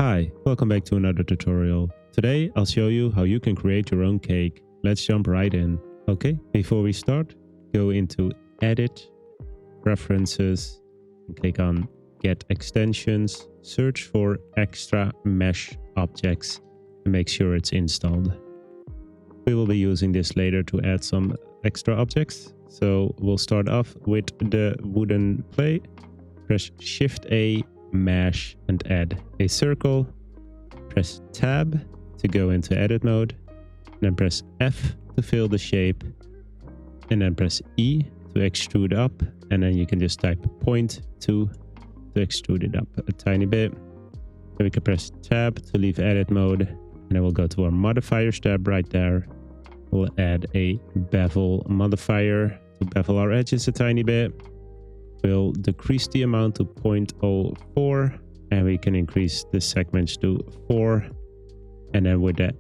Hi, welcome back to another tutorial. Today I'll show you how you can create your own cake. Let's jump right in. Okay, before we start, go into Edit, Preferences, and click on Get Extensions. Search for Extra Mesh Objects and make sure it's installed. We will be using this later to add some extra objects. So we'll start off with the wooden plate. Press Shift A, Mesh, and add a circle. Press Tab to go into edit mode. And then press F to fill the shape. And then press E to extrude up. And then you can just type 0.2 to extrude it up a tiny bit. Then we can press Tab to leave edit mode. And then we'll go to our modifiers tab right there. We'll add a bevel modifier to bevel our edges a tiny bit. We'll decrease the amount to 0.04 and we can increase the segments to 4. And then with the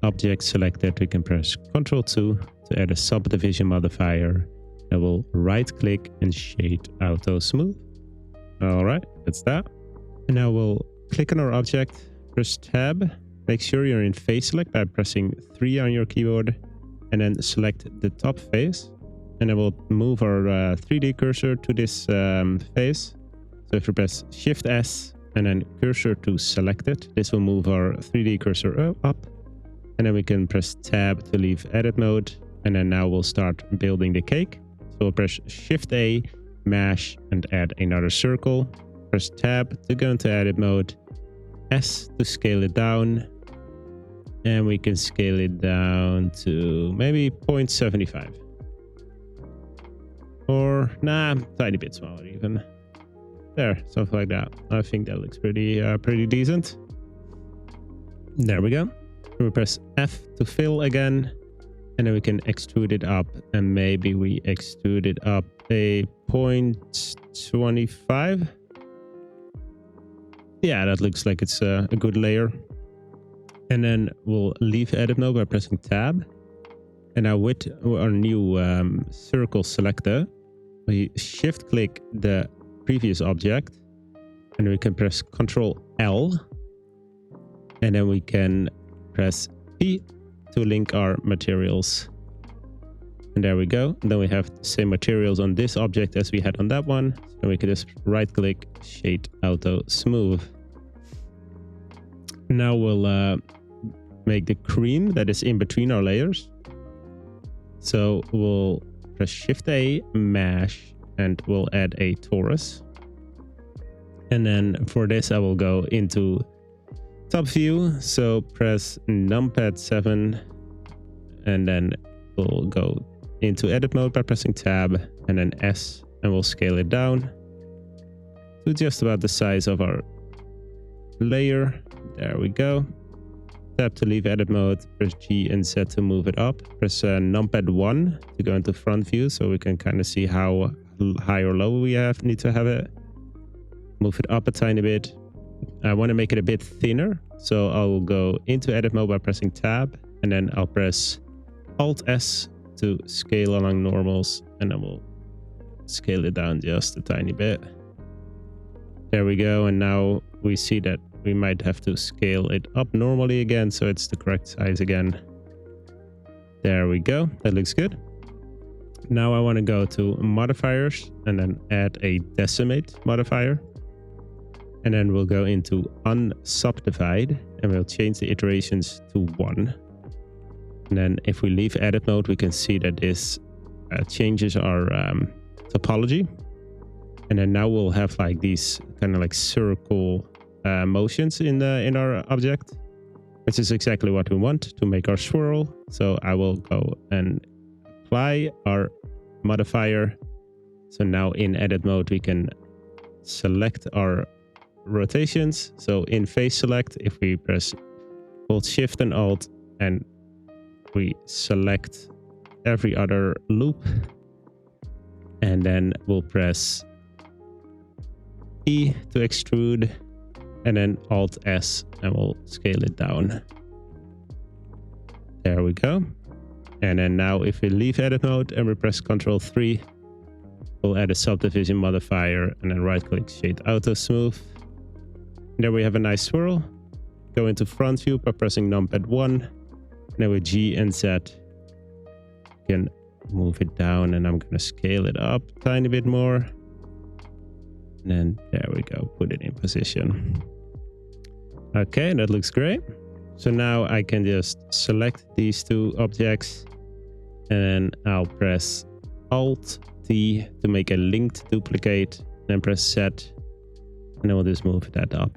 object selected, we can press Ctrl 2 to add a subdivision modifier. And we'll right click and shade auto smooth. All right, that's that. And now we'll click on our object, press tab, make sure you're in face select by pressing 3 on your keyboard, and then select the top face. And then we'll move our 3D cursor to this face. So if we press Shift S and then cursor to selected, this will move our 3D cursor up. And then we can press Tab to leave edit mode. And then now we'll start building the cake. So we'll press Shift A, Mesh, and add another circle. Press Tab to go into edit mode. S to scale it down. And we can scale it down to maybe 0.75. Or, nah, tiny bit smaller even. There, something like that. I think that looks pretty decent. There we go. We press F to fill again. And then we can extrude it up. And maybe we extrude it up a 0.25. Yeah, that looks like it's a good layer. And then we'll leave edit mode by pressing Tab. And now with our new circle selector, we shift click the previous object and we can press Ctrl L. And then we can press P to link our materials. And there we go. And then we have the same materials on this object as we had on that one. So we can just right click, shade auto smooth. Now we'll make the cream that is in between our layers. So we'll press Shift A, Mesh, and we'll add a torus. And then for this, I will go into top view. So press numpad 7, and then we'll go into edit mode by pressing Tab and then S, and we'll scale it down to just about the size of our layer. There we go. Tab to leave edit mode, press G and Z to move it up. Press numpad 1 to go into front view so we can kind of see how high or low we need to have it. Move it up a tiny bit. I want to make it a bit thinner, so I'll go into edit mode by pressing Tab, and then I'll press Alt S to scale along normals, and then we'll scale it down just a tiny bit. There we go, and now we see that we might have to scale it up normally again, so it's the correct size again. There we go. That looks good. Now I want to go to modifiers and then add a decimate modifier. And then we'll go into unsubdivide and we'll change the iterations to 1. And then if we leave edit mode, we can see that this changes our topology. And then now we'll have like these kind of like circle motions in our object, which is exactly what we want to make our swirl. So I will go and apply our modifier. So now in edit mode we can select our rotations. So in face select, if we hold Shift and Alt and we select every other loop, and then we'll press E to extrude, and then Alt S, and we'll scale it down. There we go. And then now if we leave edit mode and we press Ctrl 3, we'll add a subdivision modifier and then right click shade auto smooth. There we have a nice swirl. go into front view by pressing numpad 1. Now with G and Z, you can move it down, and I'm going to scale it up a tiny bit more. And then there we go, put it in position. Okay, that looks great. So now I can just select these two objects, and then I'll press Alt T to make a linked duplicate, then press Z, and then we'll just move that up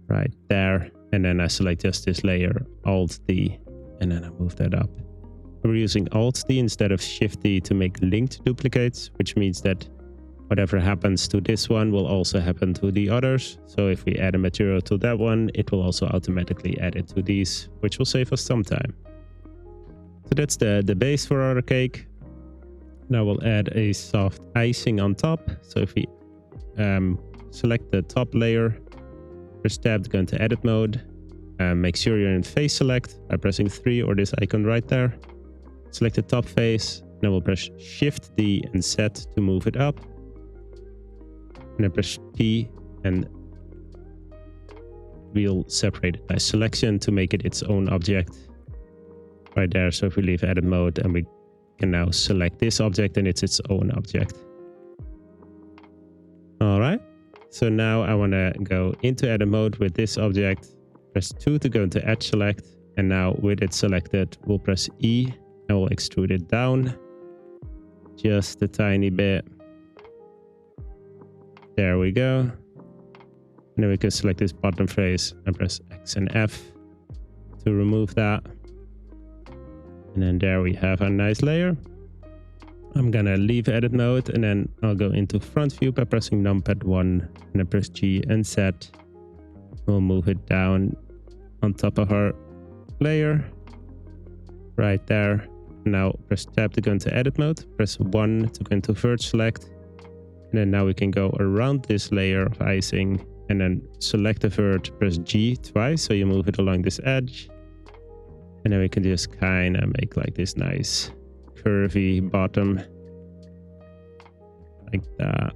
right there. And then I select just this layer, Alt D, and then I move that up. We're using Alt D instead of Shift D to make linked duplicates, which means that whatever happens to this one will also happen to the others. So if we add a material to that one, it will also automatically add it to these, which will save us some time. So that's the base for our cake. Now we'll add a soft icing on top. So if we select the top layer, press tab to go into edit mode. Make sure you're in face select by pressing 3 or this icon right there. Select the top face. Now we'll press Shift D and Z to move it up. And then press P, and we'll separate it by selection to make it its own object right there. So if we leave edit mode, and we can now select this object, and it's its own object. All right. So now I want to go into edit mode with this object. Press 2 to go into edge select. And now with it selected, we'll press E and we'll extrude it down just a tiny bit. There we go. And then we can select this bottom face and press X and F to remove that. And then there we have a nice layer. I'm gonna leave edit mode, and then I'll go into front view by pressing numpad 1 and then press G and Z. We'll move it down on top of our layer right there. Now press tab to go into edit mode, press 1 to go into verge select. And then now we can go around this layer of icing and then select the verge, press G twice, so you move it along this edge. And then we can just kind of make like this nice curvy bottom, like that.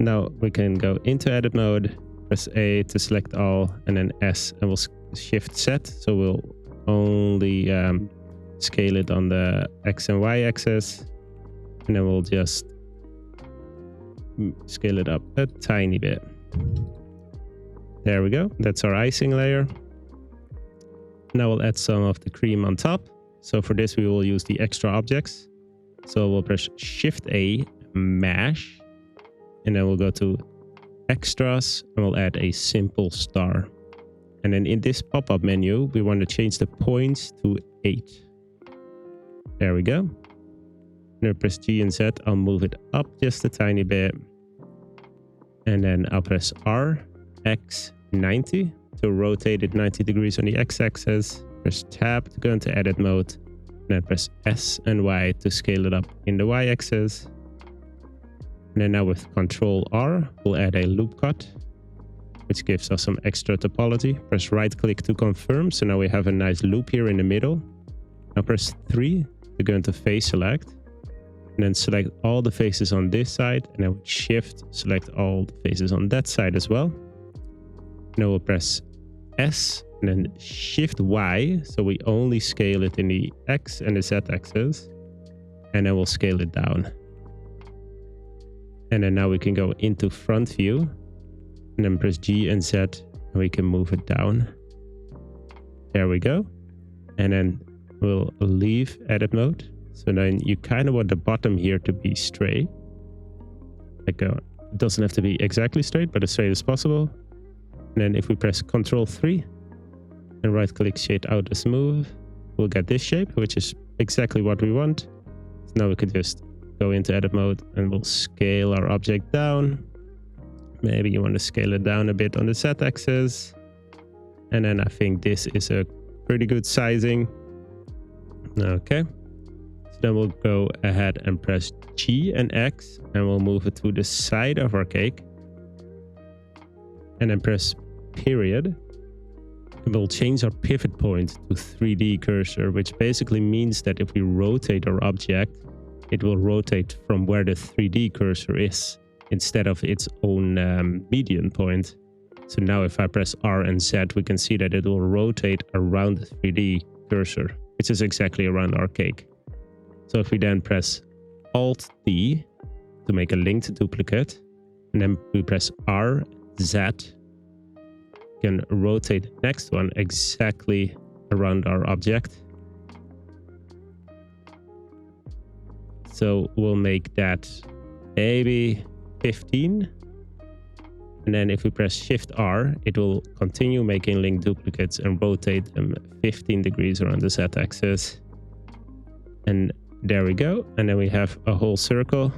Now we can go into edit mode, press A to select all, and then S, and we'll shift Z. So we'll only scale it on the X and Y axis, and then we'll just scale it up a tiny bit. There we go. That's our icing layer. Now we'll add some of the cream on top. So for this, we will use the extra objects. So we'll press Shift A, mash. And then we'll go to extras and we'll add a simple star. And then in this pop-up menu, we want to change the points to 8. There we go. Now press G and Z. I'll move it up just a tiny bit. And then I'll press R, X, 90 to rotate it 90 degrees on the X-axis. Press tab to go into edit mode. And then press S and Y to scale it up in the Y-axis. And then now with Control R, we'll add a loop cut, which gives us some extra topology. Press right click to confirm. So now we have a nice loop here in the middle. Now press 3 to go into face select. And then select all the faces on this side. And then Shift, select all the faces on that side as well. Now we'll press S and then Shift Y. So we only scale it in the X and the Z axis. And then we'll scale it down. And then now we can go into front view and then press G and Z and we can move it down. There we go. And then we'll leave edit mode. So then you kind of want the bottom here to be straight. Like it doesn't have to be exactly straight, but as straight as possible. And then if we press Ctrl 3 and right click shade out as smooth, we'll get this shape, which is exactly what we want. So now we could just go into edit mode and we'll scale our object down. Maybe you want to scale it down a bit on the Z-axis. And then I think this is a pretty good sizing. Okay. So then we'll go ahead and press G and X and we'll move it to the side of our cake. And then press period. And we'll change our pivot point to 3D cursor, which basically means that if we rotate our object, it will rotate from where the 3D cursor is instead of its own median point. So now if I press R and Z, we can see that it will rotate around the 3D cursor, which is exactly around our cake. So if we then press Alt-D to make a linked duplicate, and then we press R, Z, we can rotate the next one exactly around our object. So we'll make that maybe 15. And then if we press Shift R, it will continue making link duplicates and rotate them 15 degrees around the Z-axis. And there we go. And then we have a whole circle.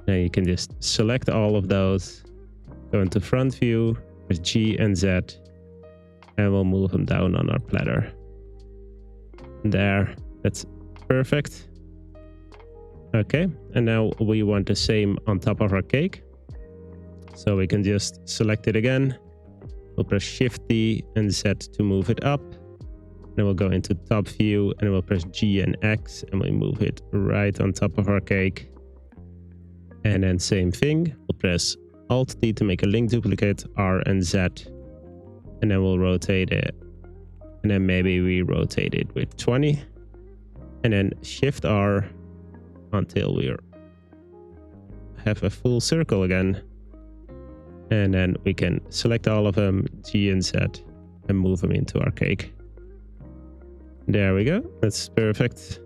Now you can just select all of those, go into front view, press G and Z, and we'll move them down on our platter. There, that's perfect. Okay, and now we want the same on top of our cake. So we can just select it again. We'll press Shift D and Z to move it up. Then we'll go into top view and we'll press G and X and we move it right on top of our cake. And then same thing, we'll press Alt D to make a link duplicate, R and Z. And then we'll rotate it. And then maybe we rotate it with 20. And then Shift R until we have a full circle again. And then we can select all of them, G and Z, and move them into our cake. There we go. That's perfect.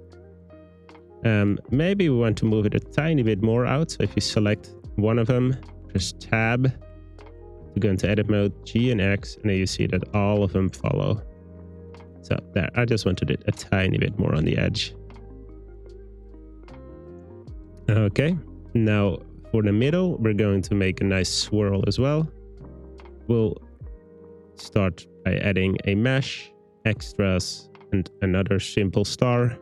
Maybe we want to move it a tiny bit more out. So if you select one of them, press Tab to go into edit mode, G and X, and then you see that all of them follow. So there, I just wanted it a tiny bit more on the edge. Okay, now for the middle, we're going to make a nice swirl as well. We'll start by adding a mesh, extras, and another simple star.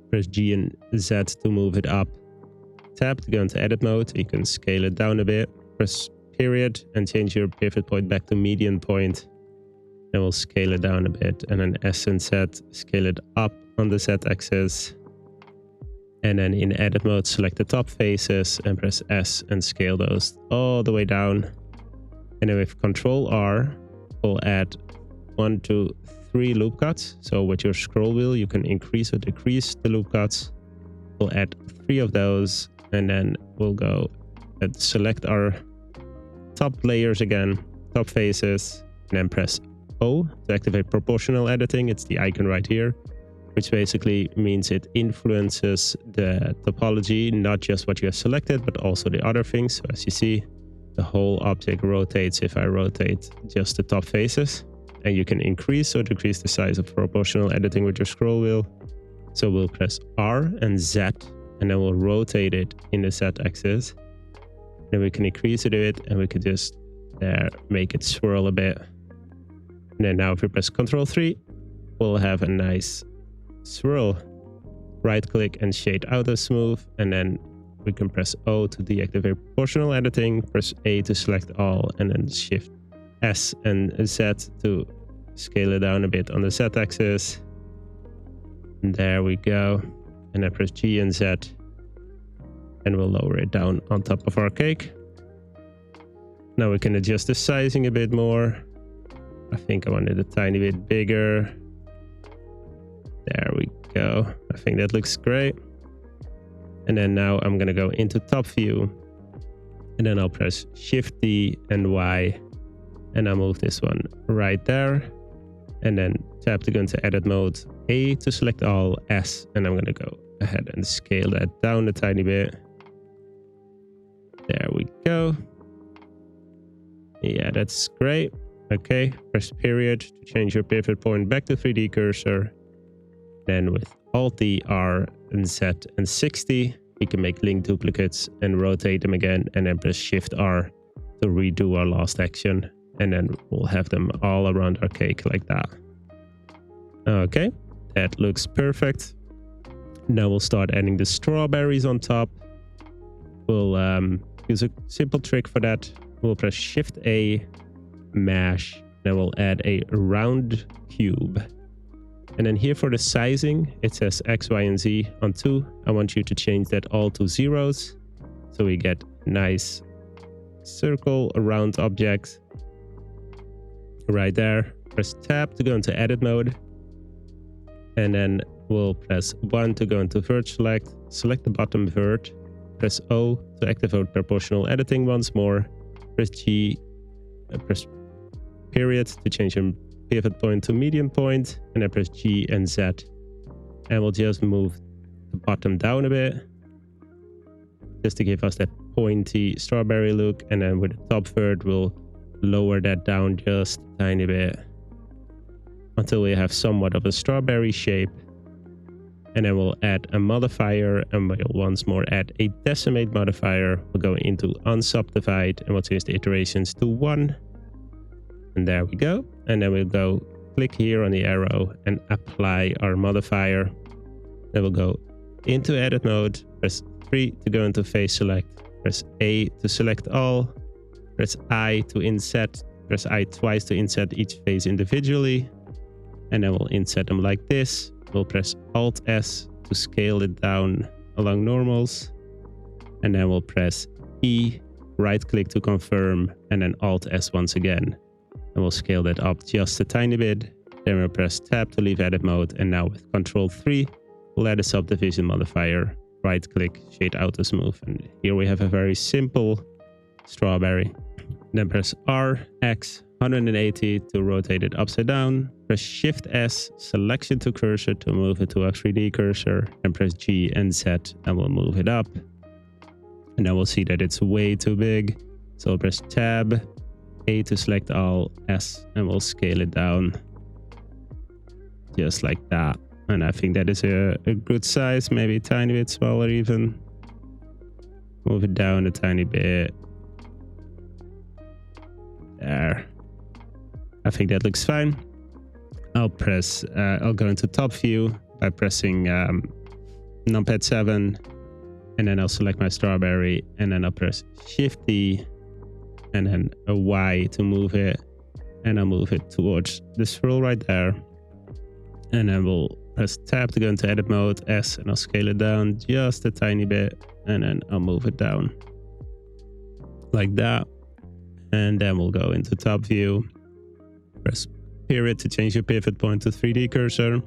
Press G and Z to move it up. Tab to go into edit mode. You can scale it down a bit. Press period and change your pivot point back to median point. Then we'll scale it down a bit. And then S and Z, scale it up on the Z axis. And then in edit mode, select the top faces and press S and scale those all the way down. And then with Control R, we'll add 1, 2, 3 loop cuts. So with your scroll wheel, you can increase or decrease the loop cuts. We'll add 3 of those, and then we'll go and select our top layers again, top faces, and then press O to activate proportional editing. It's the icon right here, which basically means it influences the topology, not just what you have selected, but also the other things. So as you see, the whole object rotates if I rotate just the top faces. And you can increase or decrease the size of proportional editing with your scroll wheel. So we'll press R and Z, and then we'll rotate it in the Z axis. Then we can increase it a bit, and we can just make it swirl a bit. And then now if we press Ctrl 3, we'll have a nice swirl. Right click and shade auto smooth, and then we can press O to deactivate proportional editing, press A to select all, and then Shift S and Z to scale it down a bit on the Z axis. And there we go. And then press G and Z, and we'll lower it down on top of our cake. Now we can adjust the sizing a bit more. I think I want it a tiny bit bigger. There we go. I think that looks great. And then now I'm going to go into top view, and then I'll press Shift D and Y, and I'll move this one right there. And then tap to go into edit mode, A to select all, S, and I'm going to go ahead and scale that down a tiny bit. There we go. Yeah, that's great. Okay, press period to change your pivot point back to 3D cursor. Then with Alt D, R, and Z, and 60. We can make link duplicates and rotate them again, and then press Shift R to redo our last action. And then we'll have them all around our cake like that. Okay, that looks perfect. Now we'll start adding the strawberries on top. We'll use a simple trick for that. We'll press Shift A, mash, then we'll add a round cube. And then here for the sizing, it says X, Y, and Z on 2. I want you to change that all to zeros. So we get nice circle, round object. Right there. Press Tab to go into edit mode. And then we'll press 1 to go into vert select. Select the bottom vert. Press O to activate proportional editing once more. Press G, press period to change your pivot point to median point, and then press G and Z. And we'll just move the bottom down a bit, just to give us that pointy strawberry look. And then with the top vert, we'll lower that down just a tiny bit until we have somewhat of a strawberry shape. And then we'll add a modifier, and we'll once more add a decimate modifier. We'll go into unsubdivide, and we'll change the iterations to 1. And there we go. And then we'll go click here on the arrow and apply our modifier. Then we'll go into edit mode, press 3 to go into face select, press A to select all, press I to inset, press I twice to inset each face individually. And then we'll inset them like this. We'll press Alt S to scale it down along normals. And then we'll press E, right click to confirm, and then Alt S once again. And we'll scale that up just a tiny bit. Then we'll press Tab to leave edit mode. And now with Control 3, we'll add a subdivision modifier. Right click, shade auto smooth. And here we have a very simple strawberry. Then press R, X, 180 to rotate it upside down. Press Shift S, selection to cursor to move it to a 3D cursor. And press G and Z, and we'll move it up. And then we'll see that it's way too big. So we'll press Tab, A to select all, S, and we'll scale it down just like that. And I think that is a good size, maybe a tiny bit smaller even. Move it down a tiny bit. There. I think that looks fine. I'll go into top view by pressing numpad 7, and then I'll select my strawberry, and then I'll press Shift D, and then a Y to move it, and I'll move it towards the swirl right there. And then we'll press Tab to go into edit mode, S, and I'll scale it down just a tiny bit, and then I'll move it down like that. And then we'll go into top view, press period to change your pivot point to 3D cursor,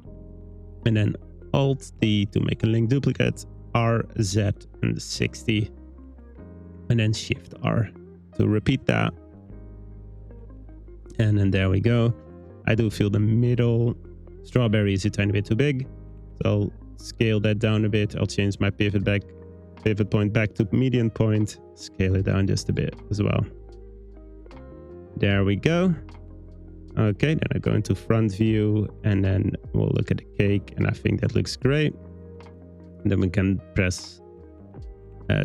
and then Alt D to make a link duplicate, R, Z, and 60, and then Shift R to repeat that. And then there we go. I do feel the middle strawberry is a tiny bit too big, so I'll scale that down a bit. I'll change my pivot point back to median point, scale it down just a bit as well. There we go. Okay, then I go into front view, and then we'll look at the cake, and I think that looks great. And then we can press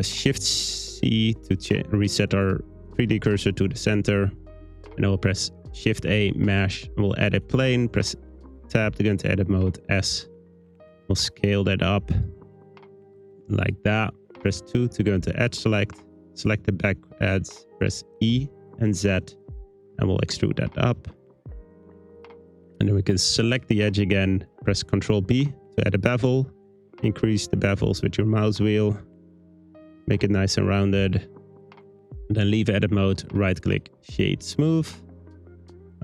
Shift C to reset our 3D cursor to the center. And then we'll press Shift A, mash, and we'll add a plane. Press Tab to go into edit mode, S. We'll scale that up like that. Press 2 to go into edge select. Select the back edges. Press E and Z, and we'll extrude that up. And then we can select the edge again, press Ctrl B to add a bevel, increase the bevels with your mouse wheel, make it nice and rounded, and then leave edit mode, right click, shade smooth.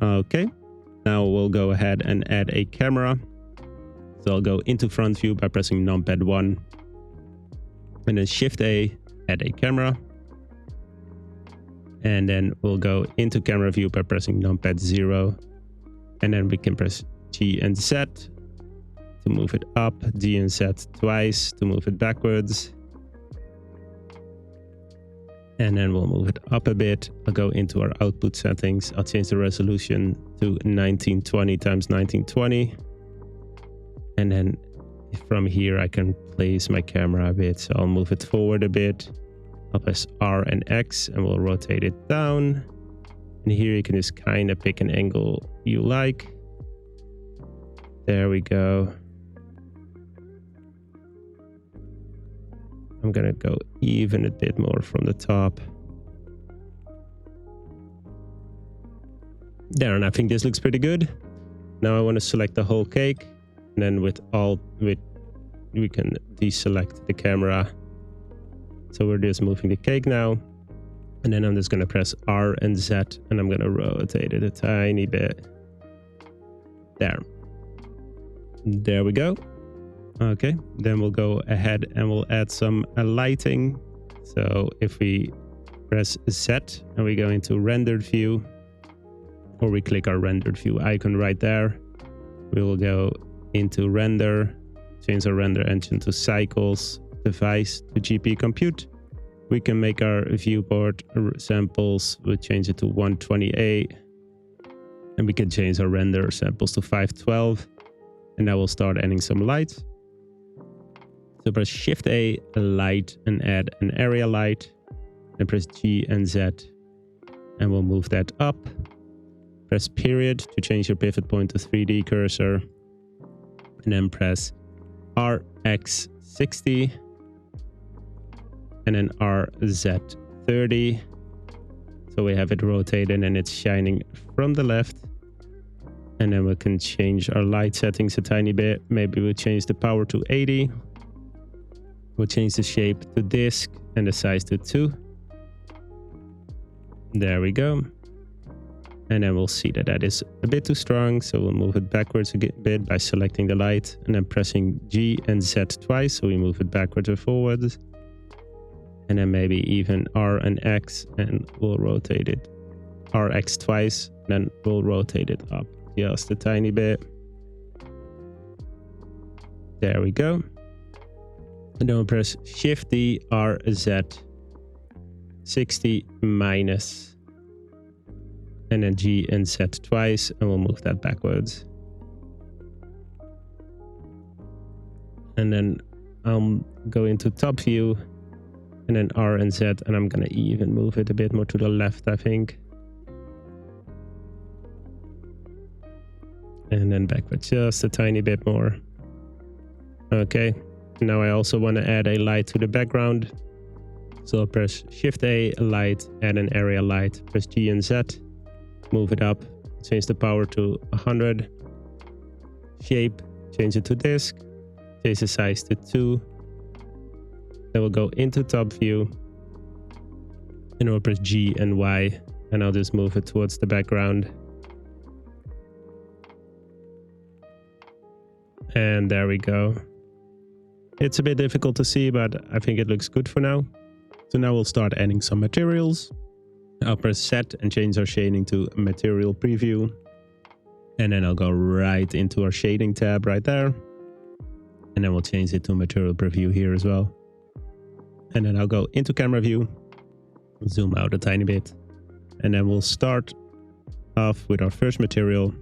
Okay, now we'll go ahead and add a camera. So I'll go into front view by pressing numpad 1, and then Shift A, add a camera. And then we'll go into camera view by pressing numpad 0. And then we can press G and Z to move it up, G and Z twice to move it backwards. And then we'll move it up a bit. I'll go into our output settings. I'll change the resolution to 1920 x 1920. And then from here I can place my camera a bit. So I'll move it forward a bit. I'll press R and X and we'll rotate it down. And here you can just kind of pick an angle you like. There we go. I'm gonna go even a bit more from the top. There, and I think this looks pretty good. Now I want to select the whole cake, and then we can deselect the camera. So we're just moving the cake now, and then I'm just gonna press R and Z, and I'm gonna rotate it a tiny bit. There we go. Okay, then we'll go ahead and we'll add some lighting. So if we press Z and we go into rendered view, or we click our rendered view icon right there, we will go into render, change our render engine to cycles, device to GP compute. We can make our viewport samples, we'll change it to 128, and we can change our render samples to 512. And now we'll start adding some light. So press Shift A, light, and add an area light. Then press G and Z, and we'll move that up. Press period to change your pivot point to 3D cursor. And then press RX60. And then RZ30. So we have it rotated and it's shining from the left. And then we can change our light settings a tiny bit. Maybe we'll change the power to 80. We'll change the shape to disc and the size to 2. There we go. And then we'll see that that is a bit too strong. So we'll move it backwards a bit by selecting the light and then pressing G and Z twice. So we move it backwards or forwards. And then maybe even R and X, and we'll rotate it. RX twice, then we'll rotate it up just a tiny bit. There we go. And then we'll press Shift D, RZ 60 minus, and then G and Z twice, and we'll move that backwards. And then I'll go into top view, and then R and Z, and I'm gonna even move it a bit more to the left, I think. And then backwards just a tiny bit more. Okay, now I also want to add a light to the background. So I'll press Shift A, light, add an area light, press G and Z, move it up, change the power to 100, shape, change it to disc, change the size to 2. Then we'll go into top view, and we'll press G and Y, and I'll just move it towards the background. And there we go. It's a bit difficult to see, but I think it looks good for now. So now we'll start adding some materials. I'll press set and change our shading to material preview. And then I'll go right into our shading tab right there. And then we'll change it to material preview here as well. And then I'll go into camera view, zoom out a tiny bit. And then we'll start off with our first material.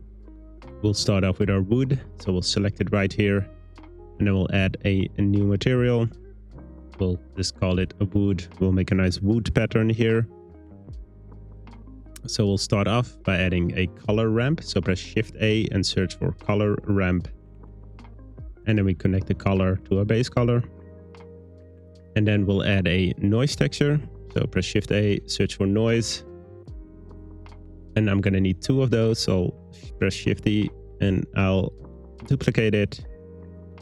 We'll start off with our wood, so we'll select it right here, and then we'll add a new material. We'll just call it a wood. We'll make a nice wood pattern here. So we'll start off by adding a color ramp. So press Shift A and search for color ramp. And then we connect the color to our base color. And then we'll add a noise texture. So press Shift A, search for noise. And I'm gonna need 2 of those, so press Shift E and I'll duplicate it.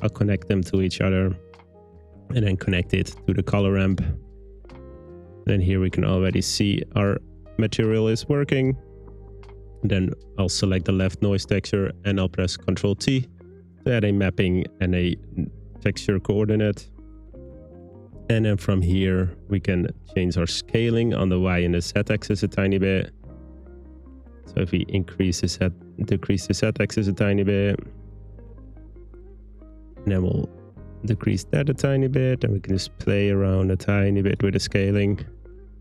I'll connect them to each other and then connect it to the color ramp. And here we can already see our material is working. And then I'll select the left noise texture and I'll press Ctrl T to add a mapping and a texture coordinate. And then from here we can change our scaling on the Y and the Z axis a tiny bit. So if we decrease the Z axis a tiny bit, and then we'll decrease that a tiny bit, and we can just play around a tiny bit with the scaling.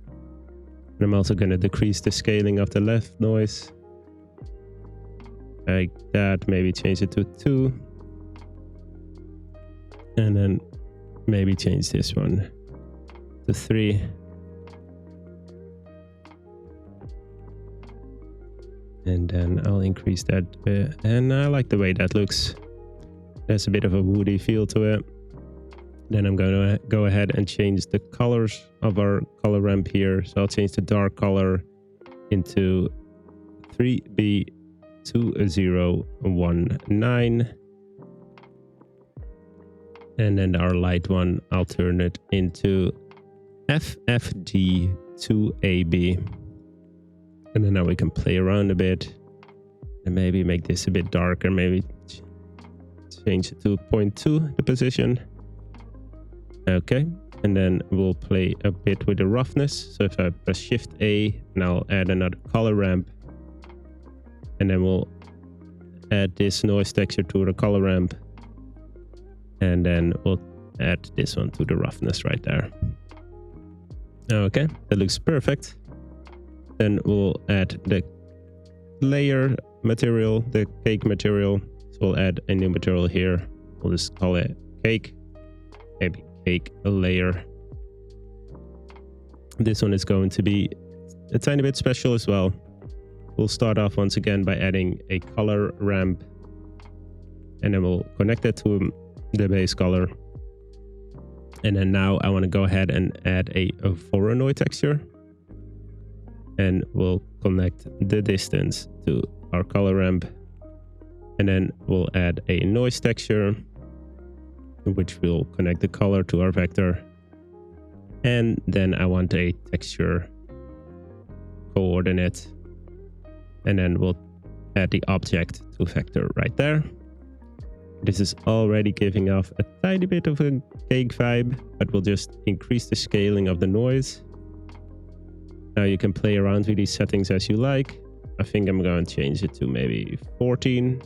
And I'm also going to decrease the scaling of the left noise, like that, maybe change it to 2. And then maybe change this one to 3. And then I'll increase that a bit. And I like the way that looks. There's a bit of a woody feel to it. Then I'm going to go ahead and change the colors of our color ramp here. So I'll change the dark color into 3B2019. And then our light one, I'll turn it into FFD2AB. And then now we can play around a bit and maybe make this a bit darker. Maybe change it to 0.2, the position. Okay. And then we'll play a bit with the roughness. So if I press Shift A, and I'll add another color ramp. And then we'll add this noise texture to the color ramp. And then we'll add this one to the roughness right there. Okay, that looks perfect. Then we'll add the layer material, the cake material. So we'll add a new material here. We'll just call it cake, maybe cake layer. This one is going to be a tiny bit special as well. We'll start off once again by adding a color ramp, and then we'll connect it to the base color. And then now I want to go ahead and add a Voronoi texture. And we'll connect the distance to our color ramp. And then we'll add a noise texture, which will connect the color to our vector. And then I want a texture coordinate. And then we'll add the object to vector right there. This is already giving off a tiny bit of a cake vibe, but we'll just increase the scaling of the noise. Now you can play around with these settings as you like. I think I'm going to change it to maybe 14.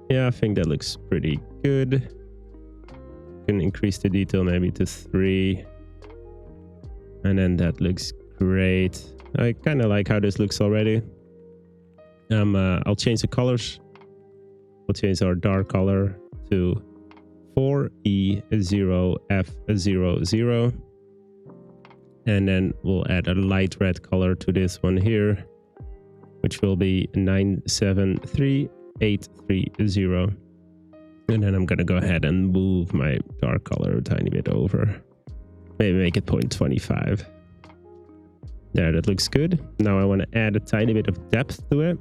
Yeah, I think that looks pretty good. Can increase the detail maybe to 3. And then that looks great. I kind of like how this looks already. I'll change the colors. We'll change our dark color to 4E0F00. And then we'll add a light red color to this one here, which will be 973830. And then I'm going to go ahead and move my dark color a tiny bit over. Maybe make it 0.25. There, that looks good. Now I want to add a tiny bit of depth to it.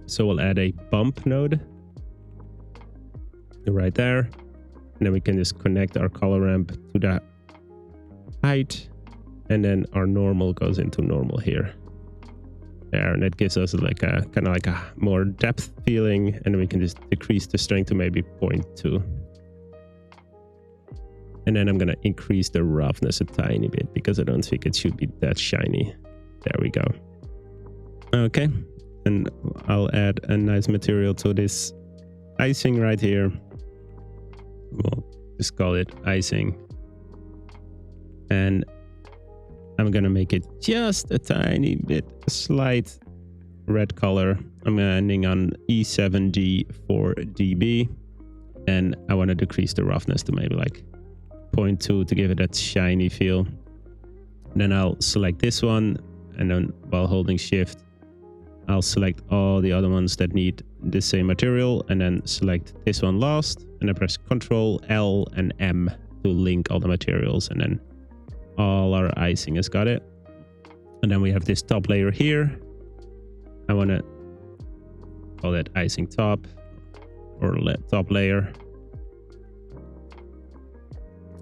So we'll add a bump node right there. And then we can just connect our color ramp to the height. And then our normal goes into normal here. There, and it gives us like a kind of like a more depth feeling. And then we can just decrease the strength to maybe 0.2. And then I'm going to increase the roughness a tiny bit because I don't think it should be that shiny. There we go. Okay. And I'll add a nice material to this icing right here. We'll just call it icing. And I'm going to make it just a tiny bit, a slight red color. I'm ending on E7D4dB. And I want to decrease the roughness to maybe like 0.2 to give it that shiny feel. Then I'll select this one, and then while holding Shift, I'll select all the other ones that need the same material, and then select this one last, and then press Ctrl L and M to link all the materials, and then all our icing has got it. And then we have this top layer here. I want to call that icing top or top layer.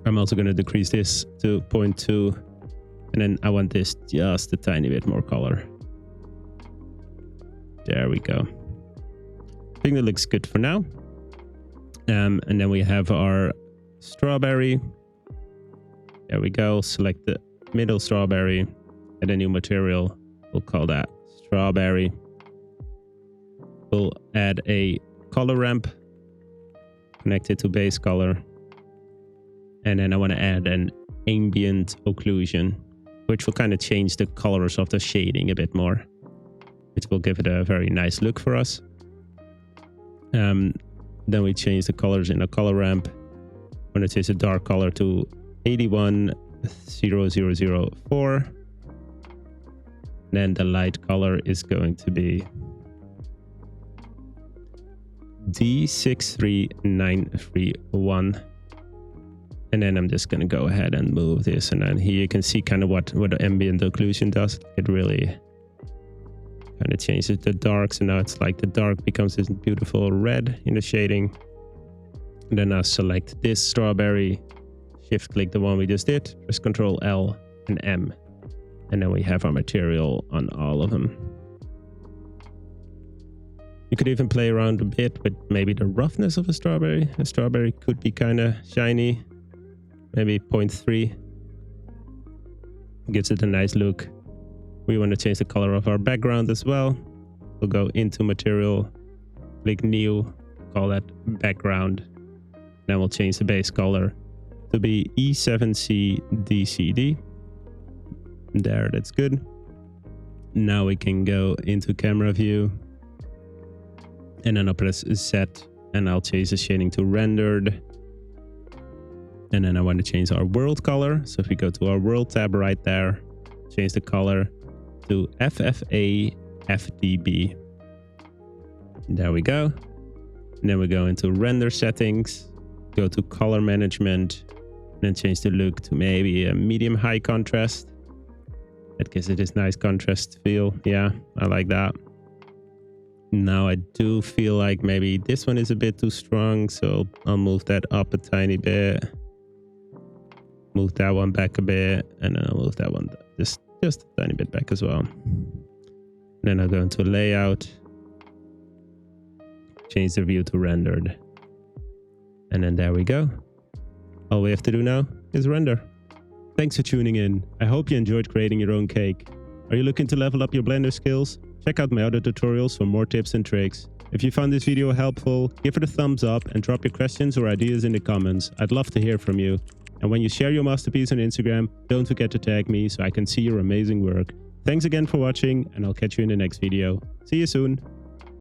I'm also going to decrease this to 0.2, and then I want this just a tiny bit more color. There we go. I think that looks good for now. And then we have our strawberry. There we go. Select the middle strawberry, add a new material. We'll call that strawberry. We'll add a color ramp, connect it to base color. And then I want to add an ambient occlusion, which will kind of change the colors of the shading a bit more, which will give it a very nice look for us. Then we change the colors in a color ramp. I'm going to change the dark color to 810004. Then the light color is going to be D63931. And then I'm just going to go ahead and move this. And then here you can see kind of what the ambient occlusion does. It really kind of changes the dark. So now it's like the dark becomes this beautiful red in the shading. And then I'll select this strawberry, shift click the one we just did, press Ctrl L and M. And then we have our material on all of them. You could even play around a bit with maybe the roughness of a strawberry. A strawberry could be kind of shiny. Maybe 0.3. Gives it a nice look. We want to change the color of our background as well. We'll go into material, click new, call that background. Then we'll change the base color to be E7C-DCD. There, that's good. Now we can go into camera view. And then I'll press Z and I'll change the shading to rendered. And then I want to change our world color. So if we go to our world tab right there, change the color to FFA FDB. There we go. And then we go into render settings, go to color management, and then change the look to maybe a medium high contrast. That gives it this nice contrast feel. Yeah, I like that. Now I do feel like maybe this one is a bit too strong, so I'll move that up a tiny bit. Move that one back a bit, and then I'll move that one just a tiny bit back as well. Then I'll go into layout, change the view to rendered, and then there we go. All we have to do now is render. Thanks for tuning in. I hope you enjoyed creating your own cake. Are you looking to level up your Blender skills? Check out my other tutorials for more tips and tricks. If you found this video helpful, give it a thumbs up and drop your questions or ideas in the comments. I'd love to hear from you. And when you share your masterpiece on Instagram, don't forget to tag me so I can see your amazing work. Thanks again for watching, and I'll catch you in the next video. See you soon.